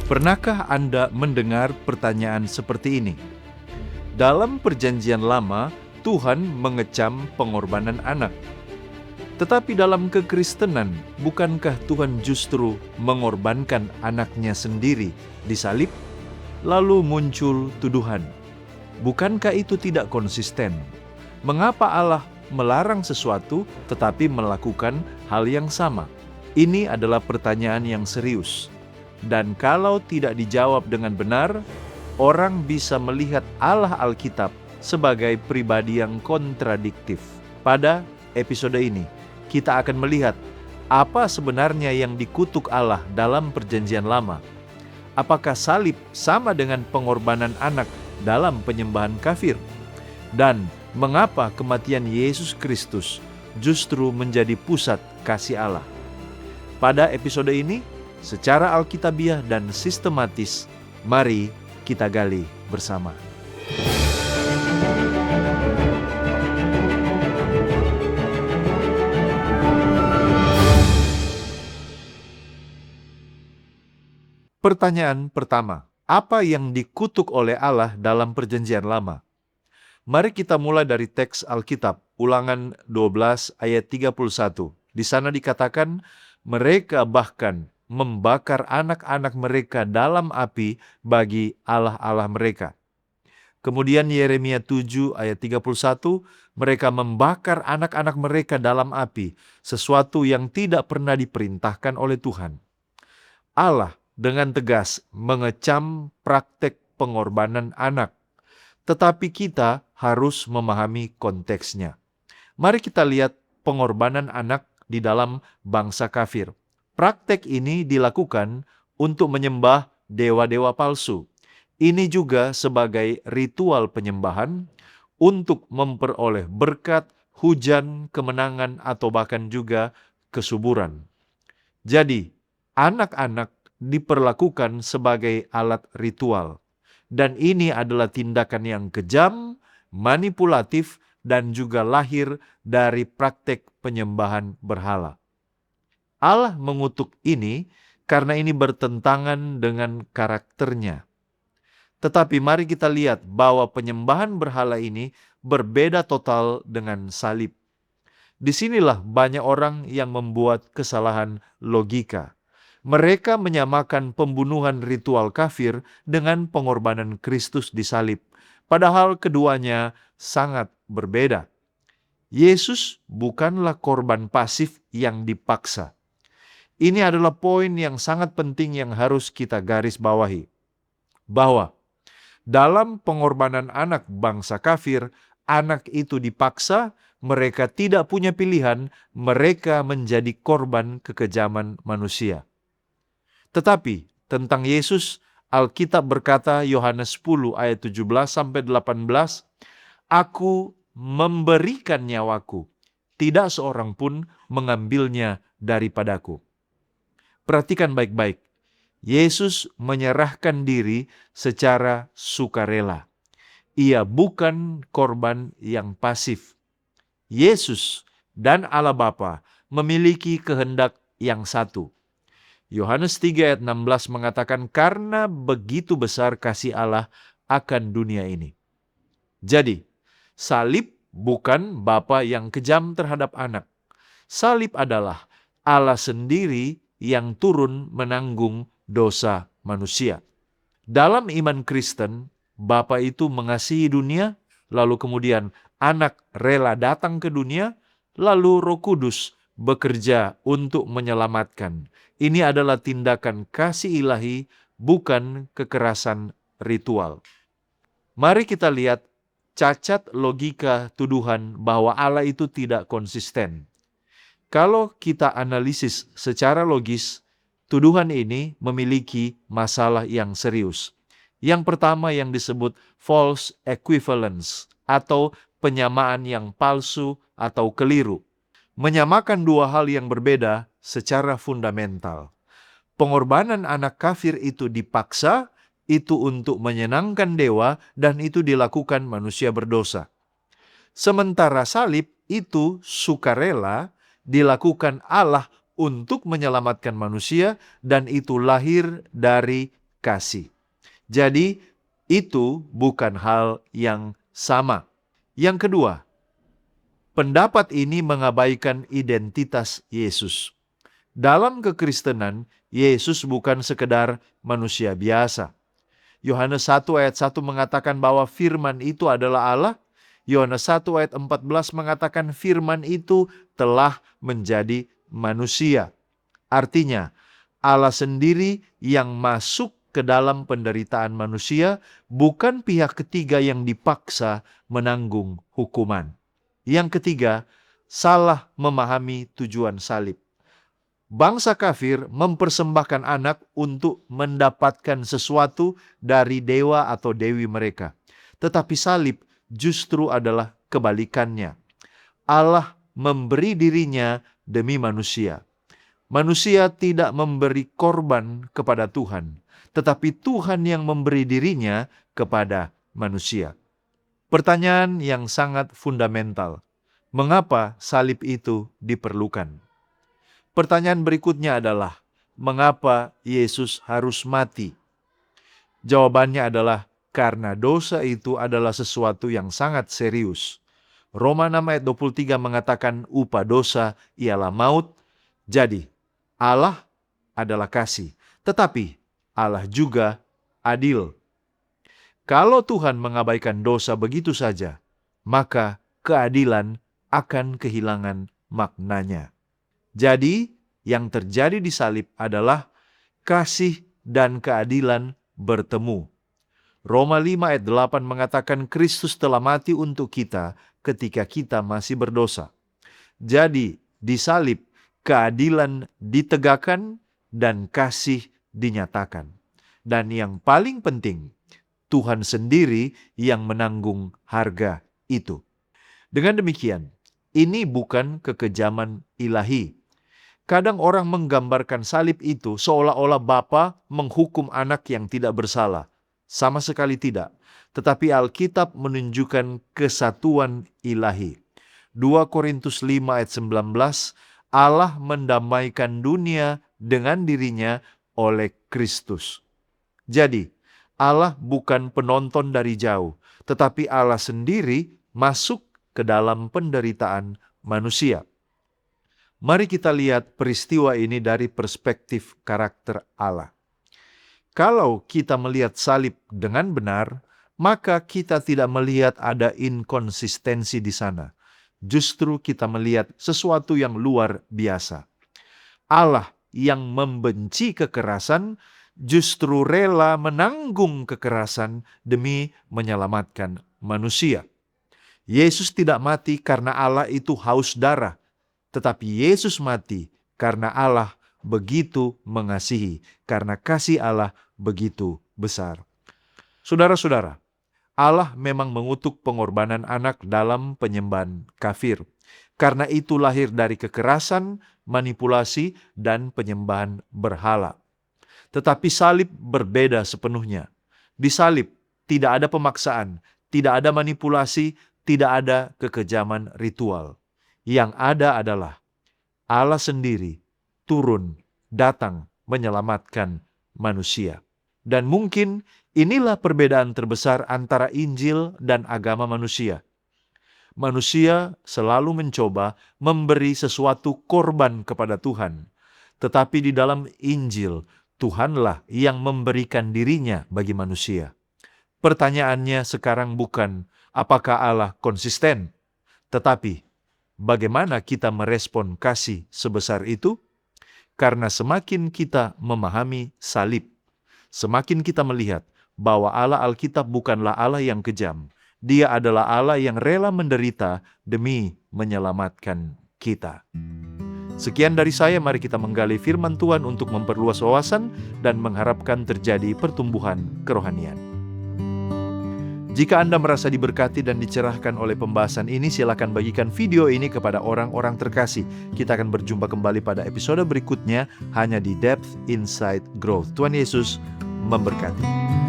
Pernahkah Anda mendengar pertanyaan seperti ini? Dalam Perjanjian Lama, Tuhan mengecam pengorbanan anak. Tetapi dalam kekristenan, bukankah Tuhan justru mengorbankan anaknya sendiri di salib? Lalu muncul tuduhan. Bukankah itu tidak konsisten? Mengapa Allah melarang sesuatu tetapi melakukan hal yang sama? Ini adalah pertanyaan yang serius. Dan kalau tidak dijawab dengan benar, orang bisa melihat Allah Alkitab sebagai pribadi yang kontradiktif. Pada episode ini, kita akan melihat apa sebenarnya yang dikutuk Allah dalam Perjanjian Lama. Apakah salib sama dengan pengorbanan anak dalam penyembahan kafir? Dan mengapa kematian Yesus Kristus justru menjadi pusat kasih Allah? Pada episode ini, secara alkitabiah dan sistematis, mari kita gali bersama. Pertanyaan pertama, apa yang dikutuk oleh Allah dalam Perjanjian Lama? Mari kita mulai dari teks Alkitab, Ulangan 12 ayat 31. Di sana dikatakan, mereka bahkan membakar anak-anak mereka dalam api bagi allah-allah mereka. Kemudian Yeremia 7 ayat 31, mereka membakar anak-anak mereka dalam api, sesuatu yang tidak pernah diperintahkan oleh Tuhan. Allah dengan tegas mengecam praktek pengorbanan anak, tetapi kita harus memahami konteksnya. Mari kita lihat pengorbanan anak di dalam bangsa kafir. Praktek ini dilakukan untuk menyembah dewa-dewa palsu. Ini juga sebagai ritual penyembahan untuk memperoleh berkat, hujan, kemenangan, atau bahkan juga kesuburan. Jadi, anak-anak diperlakukan sebagai alat ritual. Dan ini adalah tindakan yang kejam, manipulatif, dan juga lahir dari praktek penyembahan berhala. Allah mengutuk ini karena ini bertentangan dengan karakternya. Tetapi mari kita lihat bahwa penyembahan berhala ini berbeda total dengan salib. Disinilah banyak orang yang membuat kesalahan logika. Mereka menyamakan pembunuhan ritual kafir dengan pengorbanan Kristus di salib. Padahal keduanya sangat berbeda. Yesus bukanlah korban pasif yang dipaksa. Ini adalah poin yang sangat penting yang harus kita garis bawahi. Bahwa dalam pengorbanan anak bangsa kafir, anak itu dipaksa, mereka tidak punya pilihan, mereka menjadi korban kekejaman manusia. Tetapi tentang Yesus, Alkitab berkata Yohanes 10 ayat 17-18, Aku memberikan nyawaku, tidak seorang pun mengambilnya daripadaku. Perhatikan baik-baik, Yesus menyerahkan diri secara sukarela. Ia bukan korban yang pasif. Yesus dan Allah Bapa memiliki kehendak yang satu. Yohanes 3 ayat 16 mengatakan, karena begitu besar kasih Allah akan dunia ini. Jadi, salib bukan Bapa yang kejam terhadap anak. Salib adalah Allah sendiri yang turun menanggung dosa manusia. Dalam iman Kristen, Bapa itu mengasihi dunia, lalu kemudian anak rela datang ke dunia, lalu Roh Kudus bekerja untuk menyelamatkan. Ini adalah tindakan kasih ilahi, bukan kekerasan ritual. Mari kita lihat cacat logika tuduhan bahwa Allah itu tidak konsisten. Kalau kita analisis secara logis, tuduhan ini memiliki masalah yang serius. Yang pertama yang disebut false equivalence atau penyamaan yang palsu atau keliru. Menyamakan dua hal yang berbeda secara fundamental. Pengorbanan anak kafir itu dipaksa, itu untuk menyenangkan dewa, dan itu dilakukan manusia berdosa. Sementara salib itu sukarela, dilakukan Allah untuk menyelamatkan manusia, dan itu lahir dari kasih. Jadi, itu bukan hal yang sama. Yang kedua, pendapat ini mengabaikan identitas Yesus. Dalam kekristenan, Yesus bukan sekedar manusia biasa. Yohanes 1 ayat 1 mengatakan bahwa firman itu adalah Allah. Yohanes 1 ayat 14 mengatakan firman itu telah menjadi manusia. Artinya, Allah sendiri yang masuk ke dalam penderitaan manusia, bukan pihak ketiga yang dipaksa menanggung hukuman. Yang ketiga, salah memahami tujuan salib. Bangsa kafir mempersembahkan anak untuk mendapatkan sesuatu dari dewa atau dewi mereka. Tetapi salib justru adalah kebalikannya. Allah memberi dirinya demi manusia. Manusia tidak memberi korban kepada Tuhan, tetapi Tuhan yang memberi dirinya kepada manusia. Pertanyaan yang sangat fundamental, mengapa salib itu diperlukan? Pertanyaan berikutnya adalah, mengapa Yesus harus mati? Jawabannya adalah, karena dosa itu adalah sesuatu yang sangat serius. Roma 6 ayat 23 mengatakan upah dosa ialah maut. Jadi, Allah adalah kasih, tetapi Allah juga adil. Kalau Tuhan mengabaikan dosa begitu saja, maka keadilan akan kehilangan maknanya. Jadi, yang terjadi di salib adalah kasih dan keadilan bertemu. Roma 5 ayat 8 mengatakan Kristus telah mati untuk kita ketika kita masih berdosa. Jadi, di salib, keadilan ditegakkan dan kasih dinyatakan. Dan yang paling penting, Tuhan sendiri yang menanggung harga itu. Dengan demikian, ini bukan kekejaman ilahi. Kadang orang menggambarkan salib itu seolah-olah Bapa menghukum anak yang tidak bersalah. Sama sekali tidak. Tetapi Alkitab menunjukkan kesatuan ilahi. 2 Korintus 5 ayat 19, Allah mendamaikan dunia dengan dirinya oleh Kristus. Jadi, Allah bukan penonton dari jauh, tetapi Allah sendiri masuk ke dalam penderitaan manusia. Mari kita lihat peristiwa ini dari perspektif karakter Allah. Kalau kita melihat salib dengan benar, maka kita tidak melihat ada inkonsistensi di sana. Justru kita melihat sesuatu yang luar biasa. Allah yang membenci kekerasan justru rela menanggung kekerasan demi menyelamatkan manusia. Yesus tidak mati karena Allah itu haus darah, tetapi Yesus mati karena Allah begitu mengasihi, karena kasih Allah begitu besar. Saudara-saudara, Allah memang mengutuk pengorbanan anak dalam penyembahan kafir. Karena itu lahir dari kekerasan, manipulasi, dan penyembahan berhala. Tetapi salib berbeda sepenuhnya. Di salib tidak ada pemaksaan, tidak ada manipulasi, tidak ada kekejaman ritual. Yang ada adalah Allah sendiri turun, datang menyelamatkan manusia. Dan mungkin inilah perbedaan terbesar antara Injil dan agama manusia. Manusia selalu mencoba memberi sesuatu korban kepada Tuhan. Tetapi di dalam Injil, Tuhanlah yang memberikan dirinya bagi manusia. Pertanyaannya sekarang bukan apakah Allah konsisten, tetapi bagaimana kita merespon kasih sebesar itu? Karena semakin kita memahami salib, semakin kita melihat bahwa Allah Alkitab bukanlah Allah yang kejam. Dia adalah Allah yang rela menderita demi menyelamatkan kita. Sekian dari saya, mari kita menggali firman Tuhan untuk memperluas wawasan dan mengharapkan terjadi pertumbuhan kerohanian. Jika Anda merasa diberkati dan dicerahkan oleh pembahasan ini, silakan bagikan video ini kepada orang-orang terkasih. Kita akan berjumpa kembali pada episode berikutnya hanya di Depth Insight Growth. Tuhan Yesus memberkati.